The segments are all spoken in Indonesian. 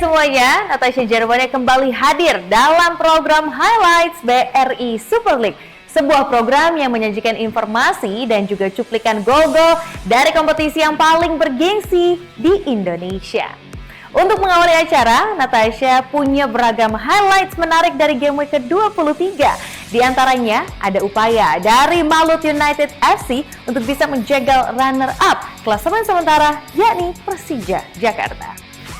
semuanya, Natasha Jarwania kembali hadir dalam program Highlights BRI Super League. Sebuah program yang menyajikan informasi dan juga cuplikan gol-gol dari kompetisi yang paling bergengsi di Indonesia. Untuk mengawali acara, Natasha punya beragam highlights menarik dari game week ke-23. Di antaranya ada upaya dari Malut United FC untuk bisa menjegal runner-up klasemen sementara yakni Persija Jakarta.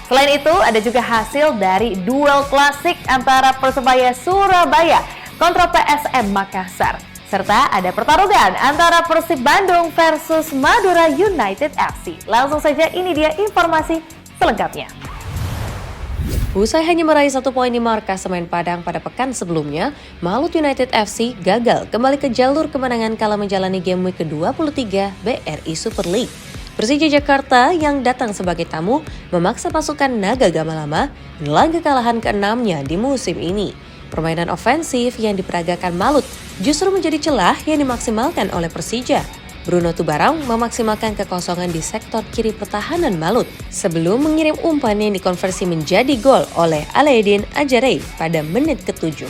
Selain itu, ada juga hasil dari duel klasik antara Persebaya Surabaya kontra PSM Makassar. Serta ada pertarungan antara Persib Bandung versus Madura United FC. Langsung saja ini dia informasi selengkapnya. Usai hanya meraih 1 poin di markas Semen Padang pada pekan sebelumnya, Malut United FC gagal kembali ke jalur kemenangan kala menjalani game week ke-23 BRI Super League. Persija Jakarta yang datang sebagai tamu memaksa pasukan Naga Gamalama menelan kekalahan ke-6-nya di musim ini. Permainan ofensif yang diperagakan Malut justru menjadi celah yang dimaksimalkan oleh Persija. Bruno Tubarão memaksimalkan kekosongan di sektor kiri pertahanan Malut sebelum mengirim umpan yang dikonversi menjadi gol oleh Alaeddin Ajarey pada menit ke-7.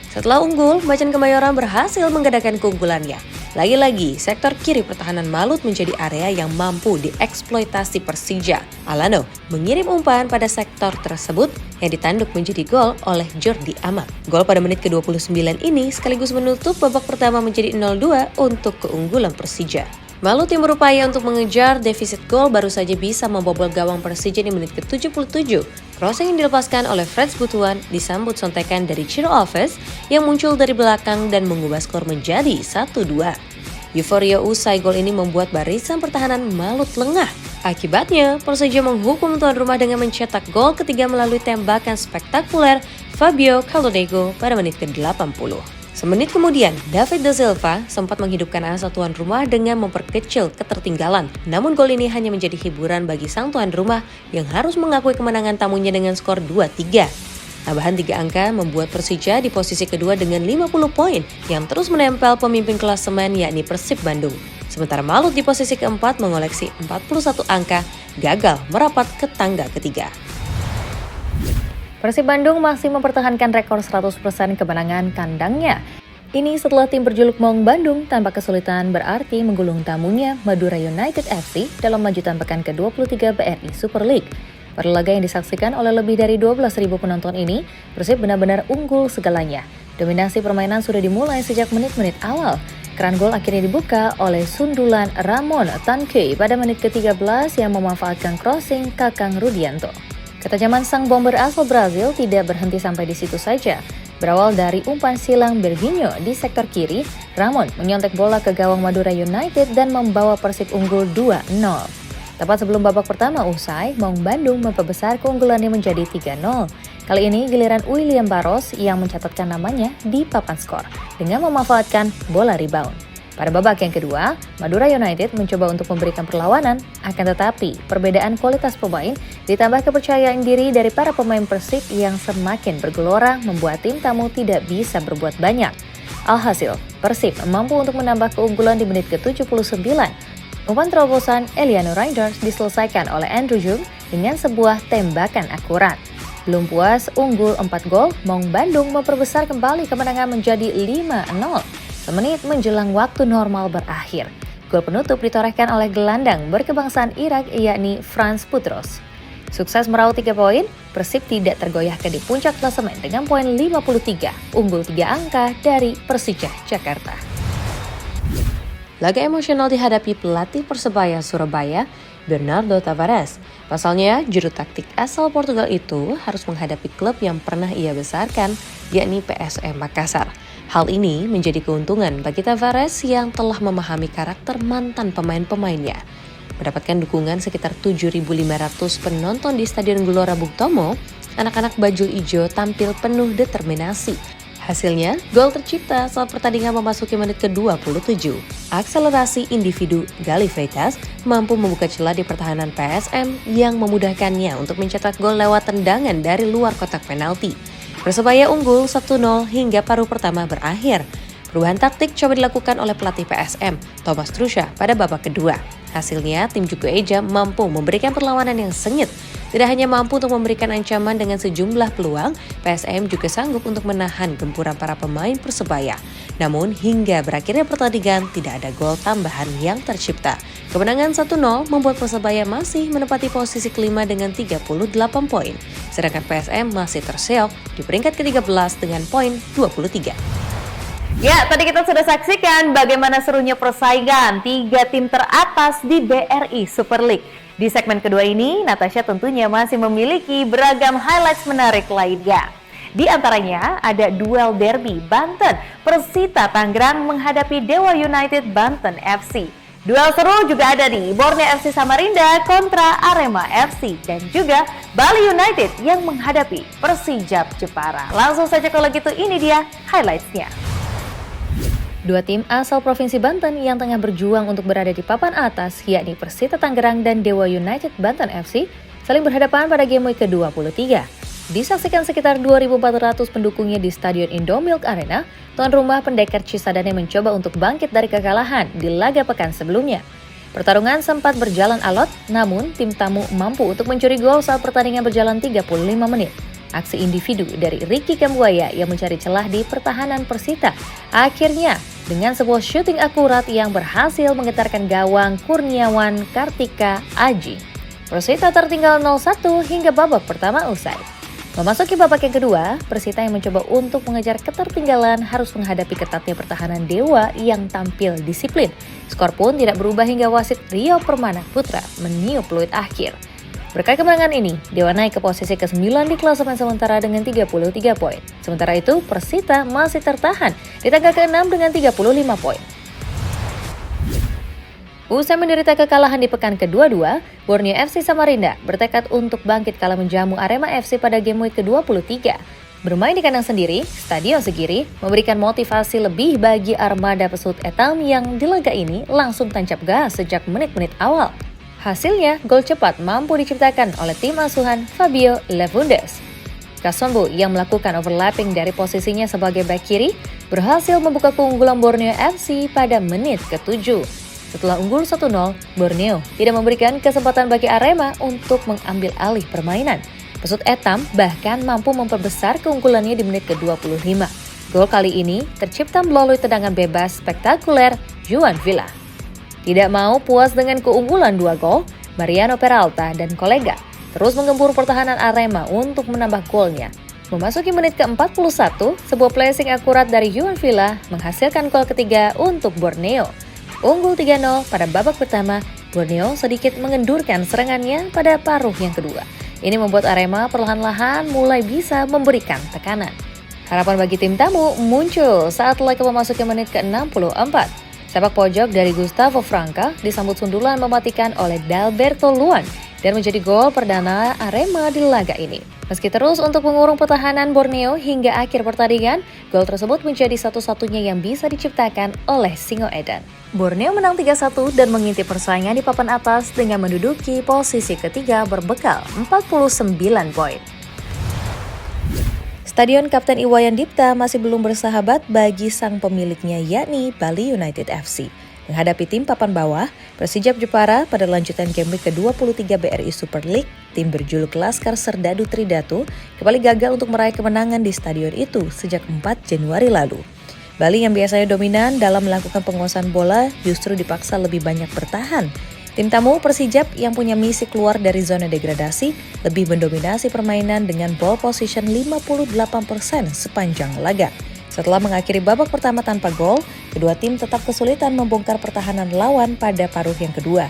Setelah unggul, Macan Kemayoran berhasil menggadaikan keunggulannya. Lagi-lagi, sektor kiri pertahanan Malut menjadi area yang mampu dieksploitasi Persija. Alano mengirim umpan pada sektor tersebut yang ditanduk menjadi gol oleh Jordi Amat. Gol pada menit ke-29 ini sekaligus menutup babak pertama menjadi 0-2 untuk keunggulan Persija. Malut yang berupaya untuk mengejar defisit gol baru saja bisa membobol gawang Persija di menit ke-77. Crossing yang dilepaskan oleh Freds Butuan disambut sontekan dari Ciro Alves yang muncul dari belakang dan mengubah skor menjadi 1-2. Euforia usai gol ini membuat barisan pertahanan Malut lengah. Akibatnya, Persija menghukum tuan rumah dengan mencetak gol ketiga melalui tembakan spektakuler Fabio Caldonego pada menit ke-80. Semenit kemudian, David Da Silva sempat menghidupkan asa tuan rumah dengan memperkecil ketertinggalan. Namun gol ini hanya menjadi hiburan bagi sang tuan rumah yang harus mengakui kemenangan tamunya dengan skor 2-3. Tambahan 3 angka membuat Persija di posisi kedua dengan 50 poin yang terus menempel pemimpin klasemen yakni Persib Bandung. Sementara Malut di posisi keempat mengoleksi 41 angka, gagal merapat ke tangga ketiga. Persib Bandung masih mempertahankan rekor 100% kemenangan kandangnya. Ini setelah tim berjuluk Maung Bandung tanpa kesulitan berarti menggulung tamunya Madura United FC dalam lanjutan pekan ke-23 BRI Super League. Pada laga yang disaksikan oleh lebih dari 12.000 penonton ini, Persib benar-benar unggul segalanya. Dominasi permainan sudah dimulai sejak menit-menit awal. Keran gol akhirnya dibuka oleh sundulan Ramon Tanque pada menit ke-13 yang memanfaatkan crossing Kakang Rudianto. Ketajaman sang bomber asal Brazil tidak berhenti sampai di situ saja. Berawal dari umpan silang Berginho di sektor kiri, Ramon menyontek bola ke gawang Madura United dan membawa Persib unggul 2-0. Tepat sebelum babak pertama usai, Maung Bandung memperbesar keunggulannya menjadi 3-0. Kali ini giliran William Barros yang mencatatkan namanya di papan skor dengan memanfaatkan bola rebound. Pada babak yang kedua, Madura United mencoba untuk memberikan perlawanan, akan tetapi perbedaan kualitas pemain ditambah kepercayaan diri dari para pemain Persib yang semakin bergelora membuat tim tamu tidak bisa berbuat banyak. Alhasil, Persib mampu untuk menambah keunggulan di menit ke-79. Umpan terobosan Eliano Reinders diselesaikan oleh Andrew Jung dengan sebuah tembakan akurat. Belum puas unggul 4 gol, Maung Bandung memperbesar kembali kemenangan menjadi 5-0. Semenit menjelang waktu normal berakhir. Gol penutup ditorehkan oleh gelandang berkebangsaan Irak yakni Frans Putros. Sukses meraup 3 poin, Persib tidak tergoyahkan di puncak klasemen dengan poin 53, unggul 3 angka dari Persija Jakarta. Laga emosional dihadapi pelatih Persebaya Surabaya, Bernardo Tavares. Pasalnya, juru taktik asal Portugal itu harus menghadapi klub yang pernah ia besarkan, yakni PSM Makassar. Hal ini menjadi keuntungan bagi Tavares yang telah memahami karakter mantan pemain-pemainnya. Mendapatkan dukungan sekitar 7.500 penonton di Stadion Gelora Bung Tomo, anak-anak bajul ijo tampil penuh determinasi. Hasilnya, gol tercipta saat pertandingan memasuki menit ke-27. Akselerasi individu Gali Freitas mampu membuka celah di pertahanan PSM yang memudahkannya untuk mencetak gol lewat tendangan dari luar kotak penalti. Persebaya unggul 1-0 hingga paruh pertama berakhir. Perubahan taktik coba dilakukan oleh pelatih PSM, Thomas Trucha, pada babak kedua. Hasilnya, tim Juku Eja mampu memberikan perlawanan yang sengit Tidak hanya mampu untuk memberikan ancaman dengan sejumlah peluang, PSM juga sanggup untuk menahan gempuran para pemain Persebaya. Namun hingga berakhirnya pertandingan tidak ada gol tambahan yang tercipta. Kemenangan 1-0 membuat Persebaya masih menempati posisi kelima dengan 38 poin. Sedangkan PSM masih terseok di peringkat ke-13 dengan poin 23. Ya, tadi kita sudah saksikan bagaimana serunya persaingan 3 tim teratas di BRI Super League. Di segmen kedua ini, Natasha tentunya masih memiliki beragam highlights menarik lainnya. Di antaranya ada duel derby Banten, Persita Tangerang menghadapi Dewa United Banten FC. Duel seru juga ada nih, Borneo FC Samarinda kontra Arema FC dan juga Bali United yang menghadapi Persijap Jepara. Langsung saja kalau gitu, ini dia highlights-nya. Dua tim asal Provinsi Banten yang tengah berjuang untuk berada di papan atas, yakni Persita Tangerang dan Dewa United Banten FC, saling berhadapan pada game week ke-23. Disaksikan sekitar 2.400 pendukungnya di Stadion Indomilk Arena, tuan rumah Pendekar Cisadane mencoba untuk bangkit dari kekalahan di laga pekan sebelumnya. Pertarungan sempat berjalan alot, namun tim tamu mampu untuk mencuri gol saat pertandingan berjalan 35 menit. Aksi individu dari Ricky Kambuaya yang mencari celah di pertahanan Persita akhirnya dengan sebuah syuting akurat yang berhasil menggetarkan gawang Kurniawan Kartika Aji. Persita tertinggal 0-1 hingga babak pertama usai. Memasuki babak yang kedua, Persita yang mencoba untuk mengejar ketertinggalan harus menghadapi ketatnya pertahanan Dewa yang tampil disiplin. Skor pun tidak berubah hingga wasit Rio Permana Putra meniup peluit akhir. Berkat kemenangan ini, Dewa naik ke posisi ke-9 di klasemen sementara dengan 33 poin. Sementara itu, Persita masih tertahan di tangga ke-6 dengan 35 poin. Usai menderita kekalahan di pekan ke-22, Borneo FC Samarinda bertekad untuk bangkit kala menjamu Arema FC pada game week ke-23. Bermain di kandang sendiri, Stadion Segiri memberikan motivasi lebih bagi armada pesut Etam yang di laga ini langsung tancap gas sejak menit-menit awal. Hasilnya, gol cepat mampu diciptakan oleh tim asuhan Fabio Levundes. Kasombo yang melakukan overlapping dari posisinya sebagai bek kiri berhasil membuka keunggulan Borneo FC pada menit ke-7. Setelah unggul 1-0, Borneo tidak memberikan kesempatan bagi Arema untuk mengambil alih permainan. Pesut Etam bahkan mampu memperbesar keunggulannya di menit ke-25. Gol kali ini tercipta melalui tendangan bebas spektakuler Juan Villa. Tidak mau puas dengan keunggulan 2 gol, Mariano Peralta dan kolega terus menggempur pertahanan Arema untuk menambah golnya. Memasuki menit ke-41, sebuah placing akurat dari Juan Villa menghasilkan gol ketiga untuk Borneo. Unggul 3-0 pada babak pertama, Borneo sedikit mengendurkan serangannya pada paruh yang kedua. Ini membuat Arema perlahan-lahan mulai bisa memberikan tekanan. Harapan bagi tim tamu muncul saat laga memasuki menit ke-64. Sepak pojok dari Gustavo Franca disambut sundulan mematikan oleh Dalberto Luan dan menjadi gol perdana Arema di laga ini. Meski terus untuk mengurung pertahanan Borneo hingga akhir pertandingan, gol tersebut menjadi satu-satunya yang bisa diciptakan oleh Singoedan. Borneo menang 3-1 dan mengintip persaingan di papan atas dengan menduduki posisi ketiga berbekal 49 poin. Stadion Kapten Iwayan Dipta masih belum bersahabat bagi sang pemiliknya yakni Bali United FC. Menghadapi tim papan bawah, Persijap Jepara pada lanjutan game week ke-23 BRI Super League, tim berjuluk Laskar Serdadu Tridatu kembali gagal untuk meraih kemenangan di stadion itu sejak 4 Januari lalu. Bali yang biasanya dominan dalam melakukan penguasaan bola justru dipaksa lebih banyak bertahan. Tim tamu Persijap yang punya misi keluar dari zona degradasi lebih mendominasi permainan dengan ball position 58% sepanjang laga. Setelah mengakhiri babak pertama tanpa gol, kedua tim tetap kesulitan membongkar pertahanan lawan pada paruh yang kedua.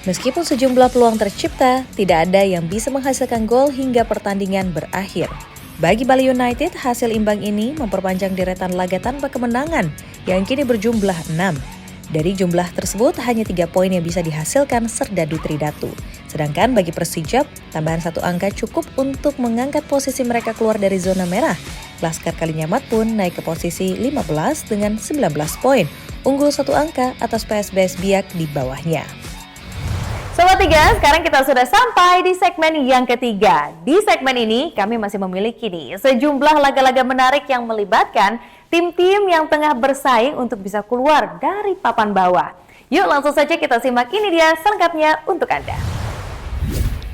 Meskipun sejumlah peluang tercipta, tidak ada yang bisa menghasilkan gol hingga pertandingan berakhir. Bagi Bali United, hasil imbang ini memperpanjang deretan laga tanpa kemenangan yang kini berjumlah 6. Dari jumlah tersebut, hanya 3 poin yang bisa dihasilkan Serdadu Tridatu. Sedangkan bagi Persijap, tambahan 1 angka cukup untuk mengangkat posisi mereka keluar dari zona merah. Laskar Kalinyamat pun naik ke posisi 15 dengan 19 poin, unggul 1 angka atas PSBS Biak di bawahnya. Sobat 3, sekarang kita sudah sampai di segmen yang ketiga. Di segmen ini kami masih memiliki sejumlah laga-laga menarik yang melibatkan tim-tim yang tengah bersaing untuk bisa keluar dari papan bawah. Yuk langsung saja kita simak, ini dia selengkapnya untuk Anda.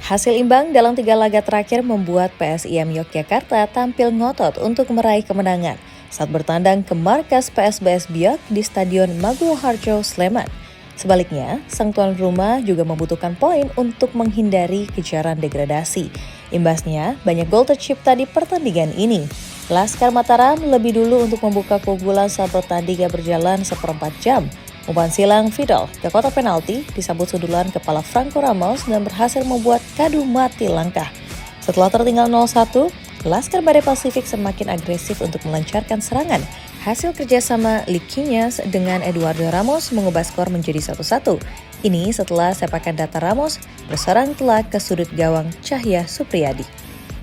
Hasil imbang dalam 3 laga terakhir membuat PSIM Yogyakarta tampil ngotot untuk meraih kemenangan saat bertandang ke markas PSBS Biak di Stadion Maguwo Harjo, Sleman. Sebaliknya, sang tuan rumah juga membutuhkan poin untuk menghindari kejaran degradasi. Imbasnya, banyak gol tercipta di pertandingan ini. Laskar Mataram lebih dulu untuk membuka keunggulan saat pertandingan berjalan seperempat jam. Umpan silang Vidal ke kotak penalti disambut sundulan kepala Franco Ramos dan berhasil membuat kadu mati langkah. Setelah tertinggal 0-1, Laskar Badai Pasifik semakin agresif untuk melancarkan serangan. Hasil kerjasama Liquiñas dengan Eduardo Ramos mengubah skor menjadi 1-1. Ini setelah sepakan data Ramos berserang telak ke sudut gawang Cahya Supriyadi.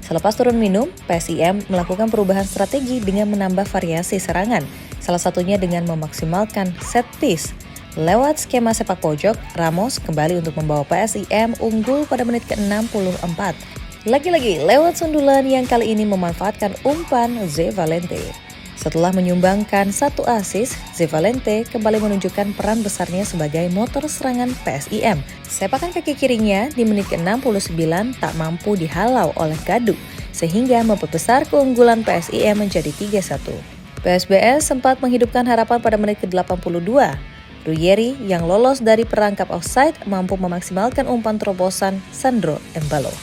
Selepas turun minum, PSIM melakukan perubahan strategi dengan menambah variasi serangan, salah satunya dengan memaksimalkan set piece. Lewat skema sepak pojok, Ramos kembali untuk membawa PSIM unggul pada menit ke-64. Lagi-lagi lewat sundulan yang kali ini memanfaatkan umpan Ze Valente. Setelah menyumbangkan 1 assist, Ze Valente kembali menunjukkan peran besarnya sebagai motor serangan PSIM. Sepakan kaki kirinya di menit ke-69 tak mampu dihalau oleh Gadu, sehingga memperbesar keunggulan PSIM menjadi 3-1. PSBS sempat menghidupkan harapan pada menit ke-82. Ruggieri yang lolos dari perangkap offside mampu memaksimalkan umpan terobosan Sandro Embalo.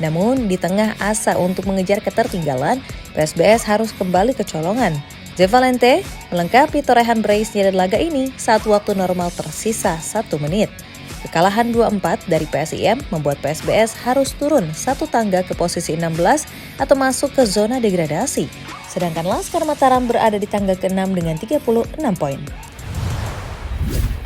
Namun, di tengah asa untuk mengejar ketertinggalan, PSBS harus kembali kecolongan. Ze Valente melengkapi torehan brace-nya di laga ini saat waktu normal tersisa 1 menit. Kekalahan 2-4 dari PSIM membuat PSBS harus turun 1 tangga ke posisi 16 atau masuk ke zona degradasi. Sedangkan Laskar Mataram berada di tangga ke-6 dengan 36 poin.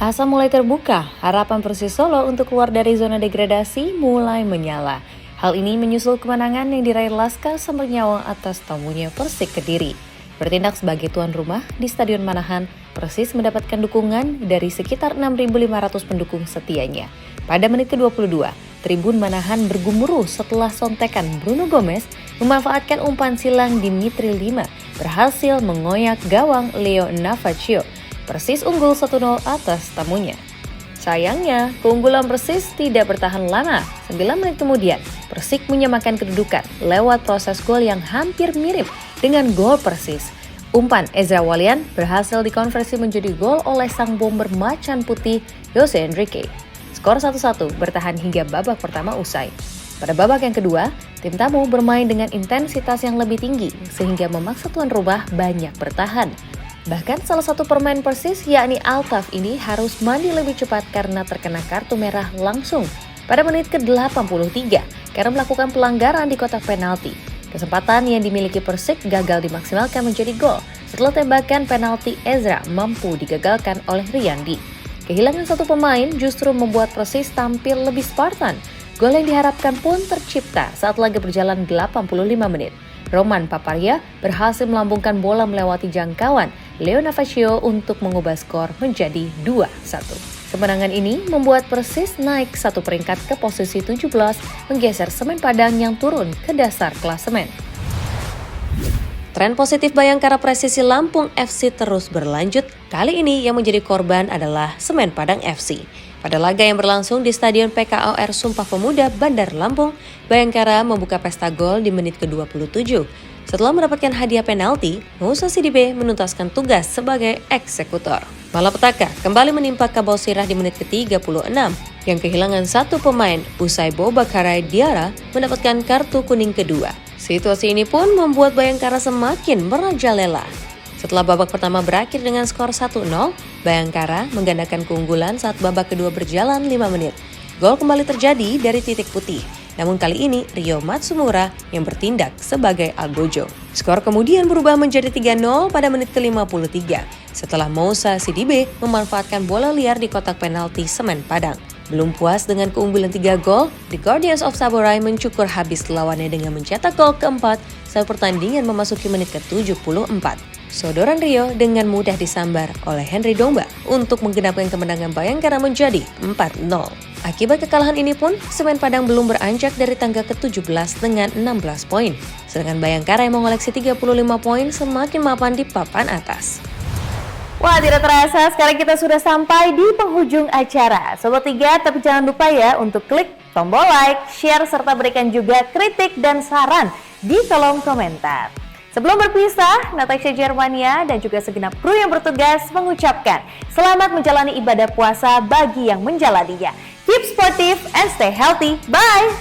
Asa mulai terbuka, harapan Persis Solo untuk keluar dari zona degradasi mulai menyala. Hal ini menyusul kemenangan yang diraih Laskar sampai nyawa atas tamunya Persik Kediri. Bertindak sebagai tuan rumah di Stadion Manahan, Persis mendapatkan dukungan dari sekitar 6.500 pendukung setianya. Pada menit ke-22, Tribun Manahan bergemuruh setelah sontekan Bruno Gomez memanfaatkan umpan silang Dimitri Lima berhasil mengoyak gawang Leo Navacio. Persis unggul 1-0 atas tamunya. Sayangnya, keunggulan Persis tidak bertahan lama. 9 menit kemudian, Persik menyamakan kedudukan lewat proses gol yang hampir mirip dengan gol Persis. Umpan Ezra Walian berhasil dikonversi menjadi gol oleh sang bomber macan putih Jose Enrique. Skor 1-1 bertahan hingga babak pertama usai. Pada babak yang kedua, tim tamu bermain dengan intensitas yang lebih tinggi sehingga memaksa tuan rumah banyak bertahan. Bahkan salah satu pemain Persis yakni Altaf ini harus mandi lebih cepat karena terkena kartu merah langsung pada menit ke-83 karena melakukan pelanggaran di kotak penalti. Kesempatan yang dimiliki Persik gagal dimaksimalkan menjadi gol setelah tembakan penalti Ezra mampu digagalkan oleh Riyandi. Kehilangan satu pemain justru membuat Persis tampil lebih Spartan. Gol yang diharapkan pun tercipta saat laga berjalan 85 menit. Roman Paparia berhasil melambungkan bola melewati jangkauan Leo Navacio untuk mengubah skor menjadi 2-1. Kemenangan ini membuat Persis naik 1 peringkat ke posisi 17, menggeser Semen Padang yang turun ke dasar klasemen. Tren positif Bayangkara Presisi Lampung FC terus berlanjut. Kali ini yang menjadi korban adalah Semen Padang FC. Pada laga yang berlangsung di Stadion PKOR Sumpah Pemuda, Bandar Lampung, Bayangkara membuka pesta gol di menit ke-27. Setelah mendapatkan hadiah penalti, Moussa Sidibe menuntaskan tugas sebagai eksekutor. Malapetaka kembali menimpa Kabau Sirah di menit ke-36, yang kehilangan 1 pemain usai Bobakarai Diarra mendapatkan kartu kuning kedua. Situasi ini pun membuat Bayangkara semakin merajalela. Setelah babak pertama berakhir dengan skor 1-0, Bayangkara menggandakan keunggulan saat babak kedua berjalan 5 menit. Gol kembali terjadi dari titik putih. Namun kali ini Rio Matsumura yang bertindak sebagai albojo. Skor kemudian berubah menjadi 3-0 pada menit ke-53 setelah Moussa Sidibe memanfaatkan bola liar di kotak penalti Semen Padang. Belum puas dengan keunggulan 3 gol, The Guardians of Saburai mencukur habis lawannya dengan mencetak gol keempat saat pertandingan memasuki menit ke-74. Sodoran Rio dengan mudah disambar oleh Henry Domba untuk menggenapkan kemenangan Bayangkara menjadi 4-0. Akibat kekalahan ini pun, Semen Padang belum beranjak dari tangga ke-17 dengan 16 poin. Sedangkan Bayangkara yang mengoleksi 35 poin semakin mapan di papan atas. Wah, tidak terasa sekarang kita sudah sampai di penghujung acara. Sobat 3, tapi jangan lupa ya untuk klik tombol like, share, serta berikan juga kritik dan saran di kolom komentar. Sebelum berpisah, Natasha Germania dan juga segenap kru yang bertugas mengucapkan selamat menjalani ibadah puasa bagi yang menjalaninya. Keep sportive and stay healthy. Bye!